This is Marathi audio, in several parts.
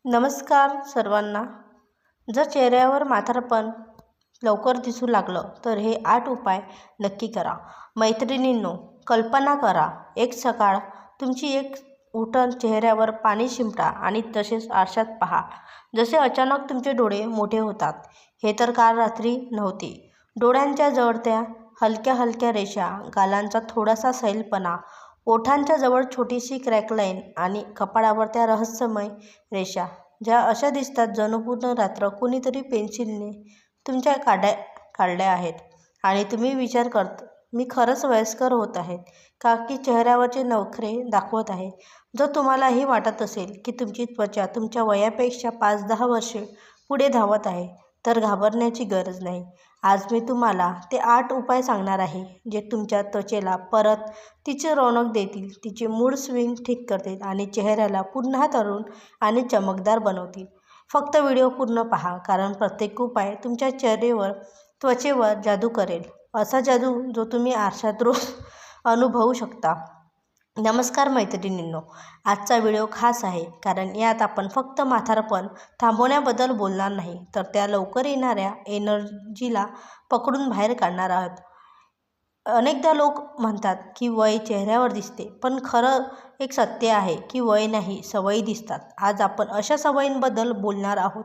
नमस्कार सर्वांना. जर चेहऱ्यावर म्हातारपण लवकर दिसू लागलं तर हे 8 उपाय नक्की करा. मैत्रिणींनो, कल्पना करा, एक सकाळ तुमची उठून चेहऱ्यावर पाणी शिंपडा आणि तसेच आरशात पहा. जसे अचानक तुमचे डोळे मोठे होतात. हे तर काल रात्री नव्हते. डोळ्यांच्या जवळत्या हलक्या हलक्या रेषा, गालांचा थोडासा सैलपणा, ओठांच्या जवळ छोटीशी क्रॅकलाईन आणि कपाळावर त्या रहस्यमय रेषा, ज्या अशा दिसतात जणू पूर्ण रात्र कुणीतरी पेन्सिलने तुमच्या काढल्या आहेत. आणि तुम्ही विचार करता, मी खरंच वयस्कर होत आहे का, की चेहऱ्यावरचे नखरे दाखवत आहे? जर तुम्हालाही वाटत असेल की तुमची त्वचा तुमच्या वयापेक्षा 5-10 वर्षे पुढे धावत आहे, तर घाबरण्याची गरज नाही. आज मी तुम्हाला ते 8 उपाय सांगणार आहे, जे तुमच्या त्वचेला परत तिची रौनक देतील, तिचे मूड स्विंग ठीक करतील आणि चेहऱ्याला पुन्हा तरुण आणि चमकदार बनवतील. फक्त व्हिडिओ पूर्ण पहा, कारण प्रत्येक उपाय तुमच्या त्वचेवर जादू करेल, असा जादू जो तुम्ही आरशात रोज अनुभवू शकता. नमस्कार मैत्रिणींनो, आजचा व्हिडिओ खास आहे, कारण यात आपण फक्त म्हातारपण थांबवण्याबद्दल बोलणार नाही, तर त्या लवकर येणाऱ्या एनर्जीला पकडून बाहेर काढणार आहोत. अनेकदा लोक म्हणतात की वय चेहऱ्यावर दिसते, पण खरं एक सत्य आहे की वय नाही, सवयी दिसतात. आज आपण अशा सवयींबद्दल बोलणार आहोत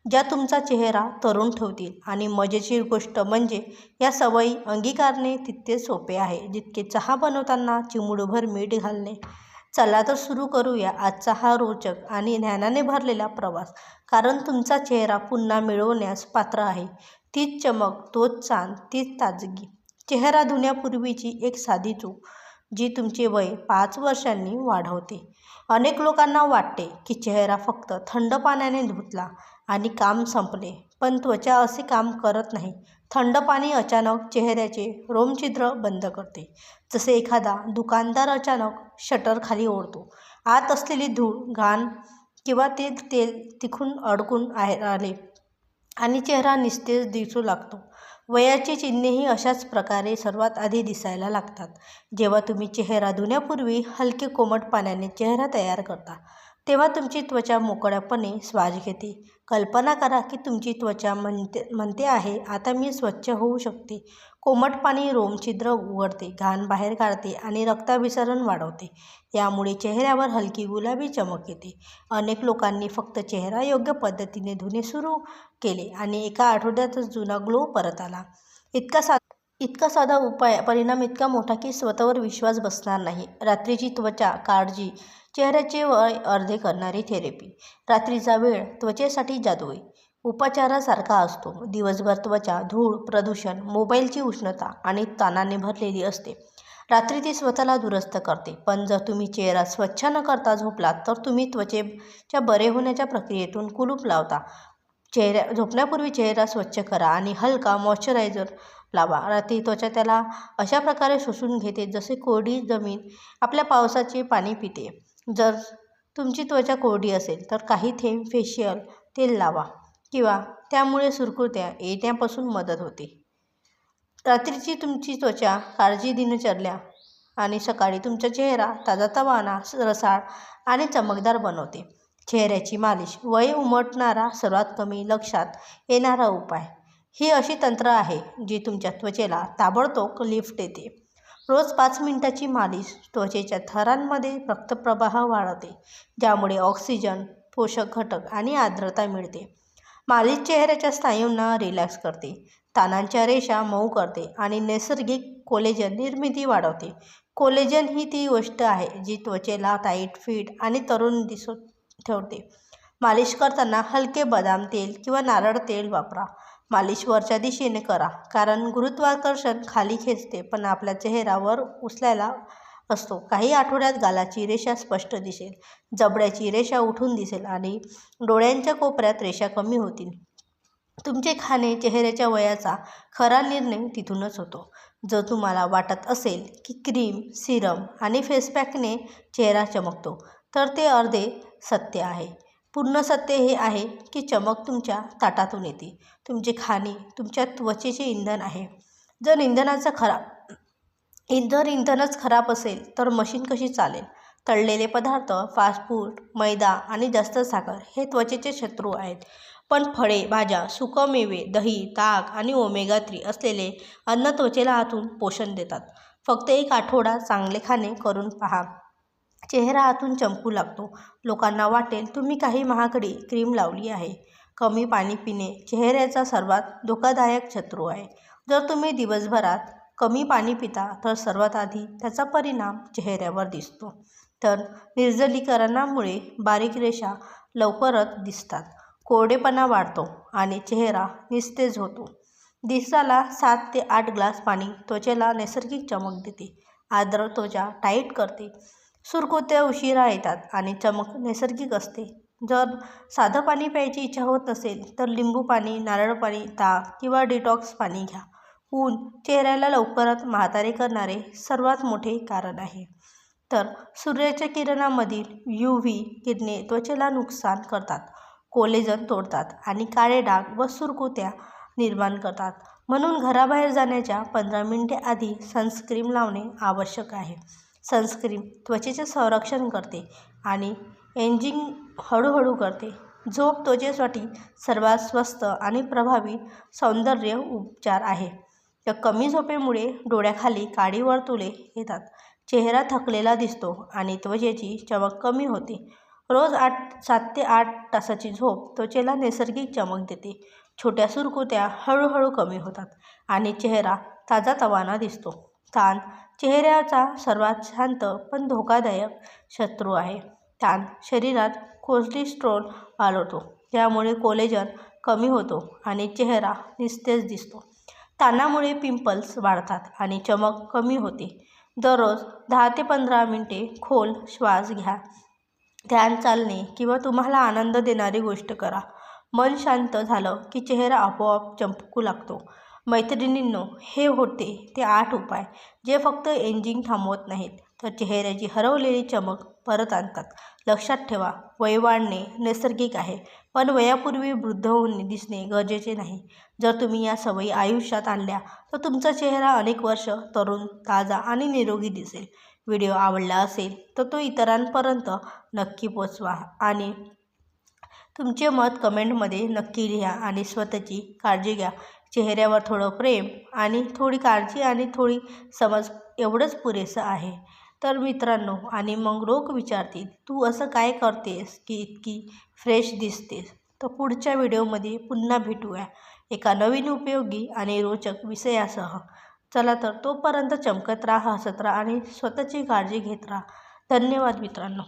ज्या तुमचा चेहरा तरुण ठेवतील. आणि मजेशीर गोष्ट म्हणजे या सवयी अंगीकारणे तितके सोपे आहे जितके चहा बनवताना चिमूटभर मीठ घालणे. चला तर सुरू करूया आजचा हा रोचक आणि ज्ञानाने भरलेला प्रवास. कारण तुमचा चेहरा पुन्हा मिळवण्यास पात्र आहे. तीच चमक, तोच चांद, तीच ताजगी. चेहरा धुण्यापूर्वीची एक साधी चूक, जी तुमचे वय 5 वर्षांनी वाढवते. अनेक लोकांना वाटते की चेहरा फक्त थंड पाण्याने धुतला आणि काम संपले, पण त्वचा असे काम करत नाही. थंड पाणी अचानक चेहऱ्याचे रोमछिद्र बंद करते, जसे एखादा दुकानदार अचानक शटर खाली ओढतो. आत असलेली धूळ, घाण किंवा तेल तिथून अडकून आले आणि चेहरा निस्तेज दिसू लागतो. वयाची चिन्हेही अशाच प्रकारे सर्वात आधी दिसायला लागतात. जेव्हा तुम्ही चेहरा धुण्यापूर्वी हलके कोमट पाण्याने चेहरा तयार करता, तेव्हा तुमची त्वचा मोकळ्यापणे श्वास घेते. कल्पना करा की तुमची त्वचा म्हणते आहे, आता मी स्वच्छ होऊ शकते. कोमट पाणी रोमछिद्र उघडते, घाण बाहेर काढते आणि रक्ताभिसरण वाढवते. यामुळे चेहऱ्यावर हलकी गुलाबी चमक येते. अनेक लोकांनी फक्त चेहरा योग्य पद्धतीने धुणे सुरू केले आणि एका आठवड्यातच जुना ग्लो परत आला. इतका साधा परिणाम इतका मोठा की स्वतःवर विश्वास बसणार नाही. रात्रीची त्वचा काळजी, चेहऱ्याचे वय अर्धे करणारी थेरपी. रात्रीचा वेळ त्वचेसाठी जादुई उपचारासारखा असतो. दिवसभर त्वचा धूळ, प्रदूषण, मोबाईलची उष्णता आणि ताणाने भरलेली असते. रात्री ती स्वतःला दुरुस्त करते. पण जर तुम्ही चेहरा स्वच्छ न करता झोपलात, तर तुम्ही त्वचेच्या बरे होण्याच्या प्रक्रियेतून कुलूप लावता. झोपण्यापूर्वी चेहरा स्वच्छ करा आणि हलका मॉइश्चरायझर लावा. रात्री त्वचा त्याला अशा प्रकारे शोषून घेते जसे कोरडी जमीन आपल्या पावसाचे पाणी पिते. जर तुमची त्वचा कोरडी असेल तर काही थेंब फेशियल तेल लावा किंवा त्यामुळे सुरकुत्या येण्यापासून मदत होते. रात्रीची तुमची त्वचा काळजी दिनचर्या आणि सकाळी तुमचा चेहरा ताजातवाना, रसाळ आणि चमकदार बनवते. चेहऱ्याची मालिश, वय उमटणारा सर्वात कमी लक्षात येणारा उपाय. ही अशी तंत्र आहे जी तुमच्या त्वचेला ताबडतोब लिफ्ट देते. रोज 5 मिनिटाची मालिश त्वचेच्या थरांमध्ये रक्तप्रवाह वाढवते, ज्यामुळे ऑक्सिजन, पोषक घटक आणि आर्द्रता मिळते. मालिश चेहऱ्याच्या स्नायूंना रिलॅक्स करते, ताणांच्या रेषा मऊ करते आणि नैसर्गिक कोलेजन निर्मिती वाढवते. कोलेजन ही ती गोष्ट आहे जी त्वचेला टाईट, फिट आणि तरुण दिसून ठेवते. मालिश करताना हलके बदाम तेल किंवा नारळ तेल वापरा. मालिश वरच्या दिशेने करा, कारण गुरुत्वाकर्षण खाली खेचते पण आपला चेहरा वर उचलायला असतो. काही आठवड्यात गालाची रेषा स्पष्ट दिसेल, जबड्याची रेषा उठून दिसेल आणि डोळ्यांच्या कोपऱ्यात रेषा कमी होतील. तुमचे खाणे चेहऱ्याच्या वयाचा खरा निर्णय तिथूनच होतो. जर तुम्हाला वाटत असेल की क्रीम, सिरम आणि फेसपॅकने चेहरा चमकतो, तर ते अर्धे सत्य आहे. पूर्ण सत्य हे आहे की चमक तुमच्या ताटातून येते. तुमचे खाणे तुमच्या त्वचेचे इंधन आहे. जर इंधनच खराब असेल तर मशीन कशी चालेल? तळलेले पदार्थ, फास्ट फूड, मैदा आणि जास्त साखर हे त्वचेचे शत्रू आहेत. पण फळे, भाज्या, सुकमेवे, दही, ताक आणि ओमेगा 3 असलेले अन्न त्वचेला आतून पोषण देतात. फक्त एक आठवडा चांगले खाणे करून पहा. चेहरा आतून चमकू लागतो. लोकांना वाटेल तुम्ही काही महागडी क्रीम लावली आहे. कमी पाणी पिणे चेहऱ्याचा सर्वात धोकादायक शत्रू आहे. जर तुम्ही दिवसभरात कमी पाणी पिता तर सर्वात आधी त्याचा परिणाम चेहऱ्यावर दिसतो. तर निर्जलीकरणामुळे बारीक रेषा लवकरच दिसतात, कोरडेपणा वाढतो आणि चेहरा निस्तेज होतो. दिवसाला 7 ते 8 ग्लास पाणी त्वचेला नैसर्गिक चमक देते. आर्द्र त्वचा टाईट करते. सुरकुत्या उशिरा येतात आणि चमक नैसर्गिक असते. जर साधं पाणी प्यायची इच्छा होत नसेल तर लिंबू पाणी, नारळ पाणी, ताक किंवा डिटॉक्स पाणी घ्या. ऊन चेहऱ्याला लवकरात म्हातारे करणारे सर्वात मोठे कारण आहे. तर सूर्याच्या किरणांमधील UV किरणे त्वचेला नुकसान करतात, कोलेजन तोडतात आणि काळे डाग व सुरकुत्या निर्माण करतात. म्हणून घराबाहेर जाण्याच्या 15 मिनिटे आधी सनस्क्रीन लावणे आवश्यक आहे. सनस्क्रीन त्वचेचे संरक्षण करते आणि एजिंग हळूहळू करते. झोप त्वचेसाठी सर्वात स्वस्त आणि प्रभावी सौंदर्य उपचार आहे. तर कमी झोपेमुळे डोळ्याखाली काळी वर्तुळे येतात, चेहरा थकलेला दिसतो आणि त्वचेची चमक कमी होते. रोज 7 ते 8 तासाची झोप त्वचेला नैसर्गिक चमक देते. छोट्या सुरकुत्या हळूहळू कमी होतात आणि चेहरा ताजातवाना दिसतो. ताण चेहऱ्याचा सर्वात शांत पण धोकादायक शत्रू आहे. ताण शरीरात कोर्टिसॉल वाढवतो, त्यामुळे कोलेजन कमी होतो आणि चेहरा निस्तेज दिसतो. ताणामुळे पिंपल्स वाढतात आणि चमक कमी होते. दररोज 10 ते 15 मिनिटे खोल श्वास घ्या. ध्यान, चालणे किंवा तुम्हाला आनंद देणारी गोष्ट करा. मन शांत झालं की चेहरा आपोआप चमकू लागतो. मैत्रिणींनो, हे होते ते 8 उपाय जे फक्त एजिंग थांबवत नाहीत तर चेहऱ्याची हरवलेली चमक परत आणतात. लक्षात ठेवा, वय वाढणे नैसर्गिक आहे, पण वयापूर्वी वृद्ध होऊन दिसणे गरजेचे नाही. जर तुम्ही या सवयी आयुष्यात आणल्या तर तुमचा चेहरा अनेक वर्ष तरुण, ताजा आणि निरोगी दिसेल. व्हिडिओ आवडला असेल तर तो इतरांपर्यंत नक्की पोचवा आणि तुमचे मत कमेंटमध्ये नक्की लिहा. आणि स्वतःची काळजी घ्या. चेहऱ्यावर थोडं प्रेम आणि थोडी काळजी आणि थोडी समज एवढंच पुरेसं आहे. तर मित्रांनो, आणि मग लोक विचारतील तू असं काय करतेस की इतकी फ्रेश दिसतेस. तर पुढच्या व्हिडिओमध्ये पुन्हा भेटूया एका नवीन उपयोगी आणि रोचक विषयासह. चला तर तोपर्यंत चमकत राहा, हसत राहा आणि स्वतःची काळजी घेत राहा. धन्यवाद मित्रांनो.